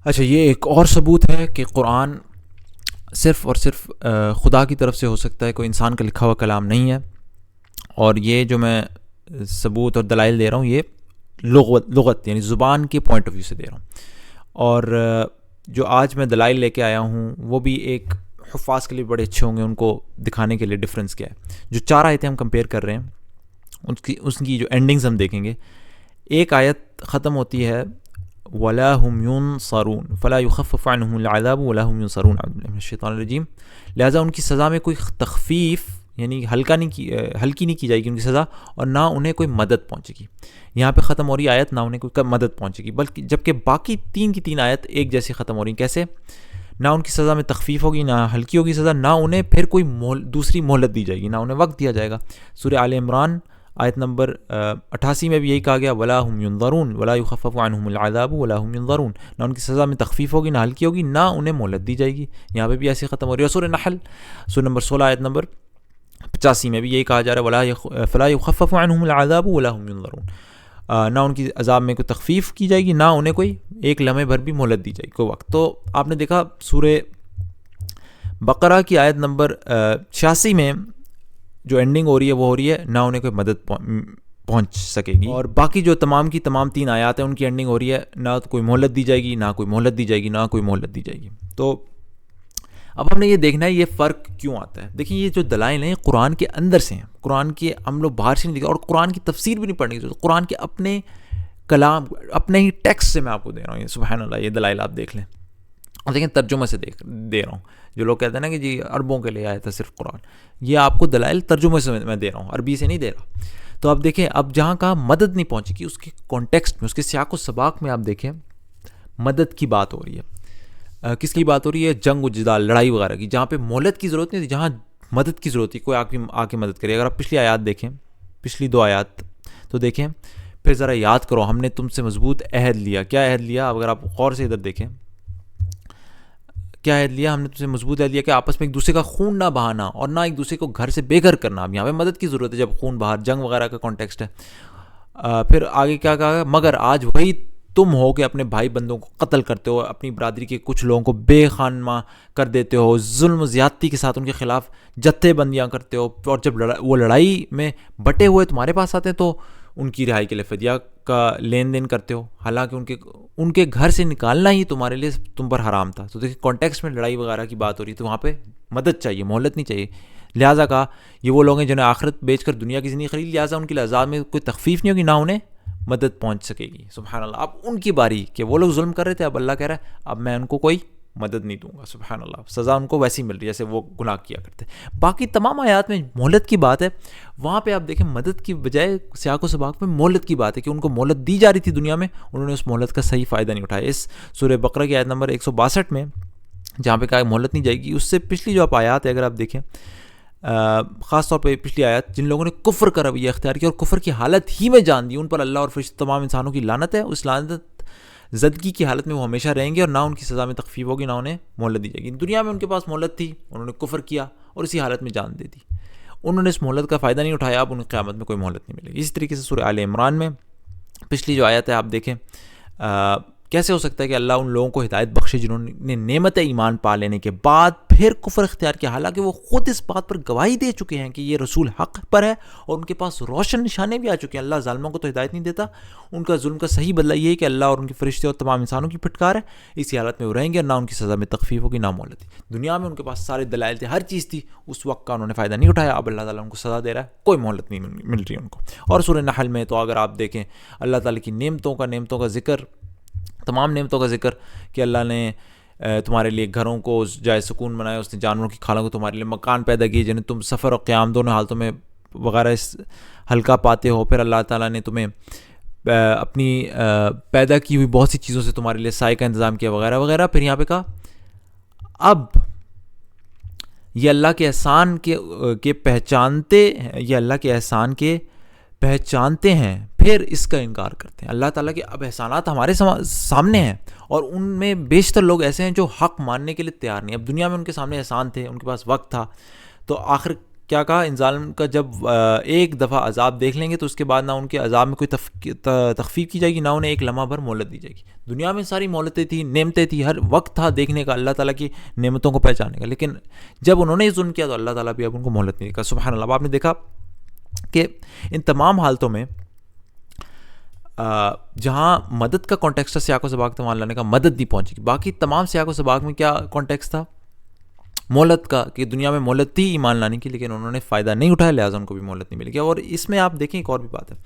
اچھا، یہ ایک اور ثبوت ہے کہ قرآن صرف اور صرف خدا کی طرف سے ہو سکتا ہے، کوئی انسان کا لکھا ہوا کلام نہیں ہے. اور یہ جو میں ثبوت اور دلائل دے رہا ہوں، یہ لغت یعنی زبان کے پوائنٹ آف ویو سے دے رہا ہوں. اور جو آج میں دلائل لے کے آیا ہوں وہ بھی ایک حفاظ کے لیے بڑے اچھے ہوں گے ان کو دکھانے کے لیے ڈفرینس کیا ہے. جو 4 آیتیں ہم کمپیئر کر رہے ہیں اس کی جو اینڈنگز ہم دیکھیں گے. ایک آیت ختم ہوتی ہے وَلَا هُمْ يُنصَرُونَ فَلَا يُخَفَّفُ عَنْهُمُ الْعَذَابُ وَلَا هُمْ يُنصَرُونَ اعوذ باللہ من الشیطان الرجیم. لہٰذا ان کی سزا میں کوئی تخفیف یعنی ہلکی نہیں کی جائے گی ان کی سزا، اور نہ انہیں کوئی مدد پہنچے گی. یہاں پہ ختم ہو رہی آیت نہ انہیں کوئی مدد پہنچے گی، بلکہ جبکہ باقی 3 کی 3 آیت ایک جیسی ختم ہو رہی ہیں. کیسے؟ نہ ان کی سزا میں تخفیف ہوگی، نہ ہلکی ہوگی سزا، نہ انہیں پھر کوئی دوسری مہلت دی جائے گی، نہ انہیں وقت دیا جائے گا. سورہ آل عمران آیت نمبر 88 میں بھی یہی کہا گیا وَلَا هُمْ يُنظَرُونَ وَلَا يُخَفَّفُ عَنْهُمُ الْعَذَابُ وَلَا هُمْ يُنظَرُونَ. نہ ان کی سزا میں تخفیف ہوگی، نہ ہلکی ہوگی، نہ انہیں مہلت دی جائے گی. یہاں پہ بھی ایسے ختم ہو رہی ہے. سورہ نحل سورہ نمبر 16 آیت نمبر 85 میں بھی یہی کہا جا رہا ہے فَلَا يُخَفَّفُ عَنْهُمُ الْعَذَابُ وَلَا هُمْ يُنظَرُونَ. نہ ان کی عذاب میں کوئی تخفیف کی جائے گی، نہ انہیں کوئی ایک لمحے بھر بھی مہلت دی جائے گی، کوئی وقت. تو آپ نے دیکھا سورہ بقرہ کی آیت نمبر 86 میں جو اینڈنگ ہو رہی ہے وہ ہو رہی ہے نہ انہیں کوئی مدد پہنچ سکے گی. اور باقی جو تمام کی تمام 3 آیات ہیں ان کی اینڈنگ ہو رہی ہے نہ تو کوئی مہلت دی جائے گی، نہ کوئی مہلت دی جائے گی، نہ کوئی مہلت دی جائے گی. تو اب ہم نے یہ دیکھنا ہے یہ فرق کیوں آتا ہے. دیکھیں یہ جو دلائل ہیں قرآن کے اندر سے ہیں، قرآن کے ہم لوگ باہر سے نہیں دیکھتے، اور قرآن کی تفسیر بھی نہیں پڑھنے کی ضرورت. قرآن کے اپنے کلام اپنے ہی ٹیکسٹ سے میں آپ کو دے رہا ہوں. یہ سبحان اللہ، یہ دلائل آپ دیکھ لیں. اور دیکھیں ترجمے سے دے رہا ہوں. جو لوگ کہتے ہیں نا کہ جی عربوں کے لیے آیا تھا صرف قرآن، یہ آپ کو دلائل ترجمے سے میں دے رہا ہوں، عربی سے نہیں دے رہا. تو اب دیکھیں اب جہاں کہاں مدد نہیں پہنچے گی اس کے کانٹیکسٹ میں، اس کے سیاق و سباق میں آپ دیکھیں مدد کی بات ہو رہی ہے. کس کی بات ہو رہی ہے؟ جنگ و جدال، لڑائی وغیرہ کی، جہاں پہ مہلت کی ضرورت نہیں تھی، جہاں مدد کی ضرورت تھی، کوئی آ کے مدد کرے. اگر آپ پچھلی آیات دیکھیں، پچھلی 2 آیات تو دیکھیں، پھر ذرا یاد کرو ہم نے تم سے مضبوط عہد لیا. کیا عہد لیا؟ اگر آپ غور سے ادھر دیکھیں کیا عہد لیا ہم نے تم سے مضبوط عہد لیا کہ آپس میں ایک دوسرے کا خون نہ بہانا اور نہ ایک دوسرے کو گھر سے بے گھر کرنا. اب یہاں پہ مدد کی ضرورت ہے جب خون بہا، جنگ وغیرہ کا کانٹیکسٹ ہے. پھر آگے کیا کہا؟ مگر آج وہی تم ہو کہ اپنے بھائی بندوں کو قتل کرتے ہو، اپنی برادری کے کچھ لوگوں کو بے خانمہ کر دیتے ہو، ظلم و زیادتی کے ساتھ ان کے خلاف جتھے بندیاں کرتے ہو، اور جب وہ لڑائی میں بٹے ہوئے تمہارے پاس آتے ہیں تو ان کی رہائی کے لیے فدیہ کا لین دین کرتے ہو، حالانکہ ان کے گھر سے نکالنا ہی تمہارے لیے تم پر حرام تھا. تو دیکھیں کانٹیکسٹ میں لڑائی وغیرہ کی بات ہو رہی ہے، تو وہاں پہ مدد چاہیے، مہلت نہیں چاہیے. لہٰذا کہا یہ وہ لوگ ہیں جنہیں آخرت بیچ کر دنیا کی زندگی خرید، لہٰذا ان کے عذاب میں کوئی تخفیف نہیں ہوگی، نہ انہیں مدد پہنچ سکے گی. سبحان اللہ. اب ان کی باری کہ وہ لوگ ظلم کر رہے تھے، اب اللہ کہہ رہا ہے اب میں ان کو کوئی مدد نہیں دوں گا. سبحان اللہ. سزا ان کو ویسی مل رہی ہے جیسے وہ گناہ کیا کرتے. باقی تمام آیات میں مہلت کی بات ہے، وہاں پہ آپ دیکھیں مدد کی بجائے سیاق و سباق میں مہلت کی بات ہے کہ ان کو مہلت دی جا رہی تھی دنیا میں، انہوں نے اس مہلت کا صحیح فائدہ نہیں اٹھایا. اس سورہ بقرہ کی آیت نمبر 162 میں جہاں پہ کہا مہلت نہیں جائے گی، اس سے پچھلی جو آپ آیات ہے اگر آپ دیکھیں، خاص طور پہ پچھلی آیت، جن لوگوں نے کفر کا رویہ اختیار کیا اور کفر کی حالت ہی میں جان دی، ان پر اللہ اور فرشتے تمام انسانوں کی لعنت ہے. اس لعنت زدگی کی حالت میں وہ ہمیشہ رہیں گے، اور نہ ان کی سزا میں تخفیف ہوگی، نہ انہیں مہلت دی جائے گی. دنیا میں ان کے پاس مہلت تھی، انہوں نے کفر کیا اور اسی حالت میں جان دے دی، انہوں نے اس مہلت کا فائدہ نہیں اٹھایا، اب انہیں قیامت میں کوئی مہلت نہیں ملے گی. اسی طریقے سے سورہ آل عمران میں پچھلی جو آیت ہے آپ دیکھیں، کیسے ہو سکتا ہے کہ اللہ ان لوگوں کو ہدایت بخشے جنہوں نے نعمت ایمان پا لینے کے بعد پھر کفر اختیار کیا، حالانکہ وہ خود اس بات پر گواہی دے چکے ہیں کہ یہ رسول حق پر ہے اور ان کے پاس روشن نشانے بھی آ چکے ہیں. اللہ ظالموں کو تو ہدایت نہیں دیتا، ان کا ظلم کا صحیح بدلہ یہ ہے کہ اللہ اور ان کے فرشتے اور تمام انسانوں کی پھٹکار ہے. اسی حالت میں وہ رہیں گے اور نہ ان کی سزا میں تخفیف ہوگی، نہ مہلت تھی. دنیا میں ان کے پاس سارے دلائل تھے، ہر چیز تھی، اس وقت کا انہوں نے فائدہ نہیں اٹھایا. اب اللہ تعالیٰ ان کو سزا دے رہا ہے، کوئی مہلت نہیں مل رہی ان کو. اور سورہ نحل میں تو اگر آپ دیکھیں اللہ تعالیٰ کی نعمتوں کا ذکر، تمام نعمتوں کا ذکر کہ اللہ نے تمہارے لیے گھروں کو جائے سکون بنایا، اس نے جانوروں کی کھالوں کو تمہارے لیے مکان پیدا کیے جنہیں تم سفر اور قیام دونوں حالتوں میں وغیرہ ہلکا پاتے ہو. پھر اللہ تعالیٰ نے تمہیں اپنی پیدا کی ہوئی بہت سی چیزوں سے تمہارے لیے سائے کا انتظام کیا وغیرہ وغیرہ. پھر یہاں پہ کہا اب یہ اللہ کے احسان کے پہچانتے ہیں، یہ اللہ کے احسان کے پہچانتے ہیں پھر اس کا انکار کرتے ہیں. اللہ تعالیٰ کے اب احسانات ہمارے سامنے ہیں اور ان میں بیشتر لوگ ایسے ہیں جو حق ماننے کے لیے تیار نہیں. اب دنیا میں ان کے سامنے احسان تھے، ان کے پاس وقت تھا، تو آخر کیا کہا ان ظالم کا جب ایک دفعہ عذاب دیکھ لیں گے تو اس کے بعد نہ ان کے عذاب میں کوئی تخفیف کی جائے گی، نہ انہیں ایک لمحہ بھر مہلت دی جائے گی. دنیا میں ساری مہلتیں تھیں، نعمتیں تھیں، ہر وقت تھا دیکھنے کا اللہ تعالیٰ کی نعمتوں کو پہچاننے کا، لیکن جب انہوں نے ظلم کیا تو اللہ تعالیٰ بھی اب ان کو مہلت نہیں دے گا. سبحان اللہ. اب آپ نے دیکھا کہ ان تمام حالتوں میں جہاں مدد کا کانٹیکسٹ تھا سیاق و سباق ایمان لانے کا، مدد نہیں پہنچے گی. باقی تمام سیاق و سباق میں کیا کانٹیکسٹ تھا؟ مہلت کا، کہ دنیا میں مہلت تھی ایمان لانے کی، لیکن انہوں نے فائدہ نہیں اٹھایا، لہٰذا ان کو بھی مہلت نہیں ملے گی. اور اس میں آپ دیکھیں ایک اور بھی بات ہے،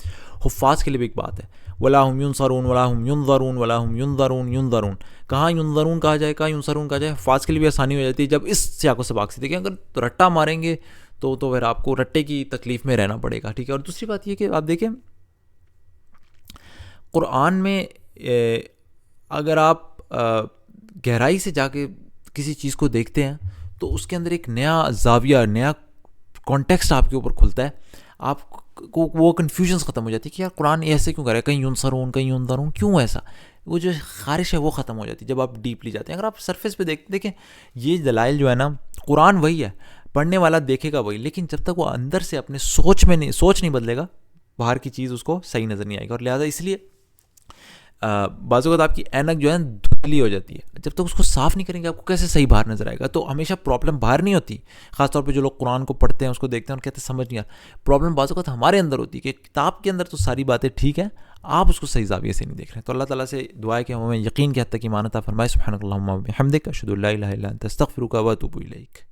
حفاظ کے لیے بھی ایک بات ہے، وَلَا هُمْ يُنصَرُونَ وَلَا هُمْ يُنظَرُونَ وَلَا هُمْ يُنظَرُونَ. يُنظَرُونَ کہاں يُنظَرُونَ کہا جائے، کہاں يُنصَرُونَ کہا جائے. حفاظ کے لیے بھی آسانی ہو جاتی ہے جب اس سیاق و سباق سے دیکھیں. اگر رٹا ماریں گے تو پھر آپ کو رٹے کی تکلیف میں رہنا پڑے گا. ٹھیک ہے. اور دوسری بات یہ کہ آپ دیکھیں قرآن میں اگر آپ گہرائی سے جا کے کسی چیز کو دیکھتے ہیں تو اس کے اندر ایک نیا زاویہ، نیا کانٹیکسٹ آپ کے اوپر کھلتا ہے. آپ کو وہ کنفیوژنس ختم ہو جاتی ہے کہ یار قرآن ایسے کیوں کر رہا ہے، کہیں ینصرون کہیں ینظرون، کیوں ایسا. وہ جو خارش ہے وہ ختم ہو جاتی ہے جب آپ ڈیپلی جاتے ہیں. اگر آپ سرفیس پہ دیکھیں یہ دلائل جو ہے نا، قرآن وہی ہے، پڑھنے والا دیکھے گا وہی، لیکن جب تک وہ اندر سے اپنے سوچ نہیں بدلے گا، باہر کی چیز اس کو صحیح نظر نہیں آئے گی. اور لہٰذا اس لیے بعض اوقات آپ کی اینک جو ہے دھندلی ہو جاتی ہے، جب تک اس کو صاف نہیں کریں گے آپ کو کیسے صحیح باہر نظر آئے گا. تو ہمیشہ پرابلم باہر نہیں ہوتی، خاص طور پہ جو لوگ قرآن کو پڑھتے ہیں اس کو دیکھتے ہیں اور کہتے ہیں سمجھ نہیں آتا. پرابلم بعض اوقات ہمارے اندر ہوتی ہے کہ کتاب کے اندر تو ساری باتیں ٹھیک ہیں، آپ اس کو صحیح زاویے سے نہیں دیکھ رہے. تو اللہ تعالیٰ سے دعا ہے کہ ہمیں یقین کے حد تک ایمان عطا فرمائے. سبحانک اللہم و بحمدک، اشہد ان لا الہ الا انت، استغفرک و اتوب الیک.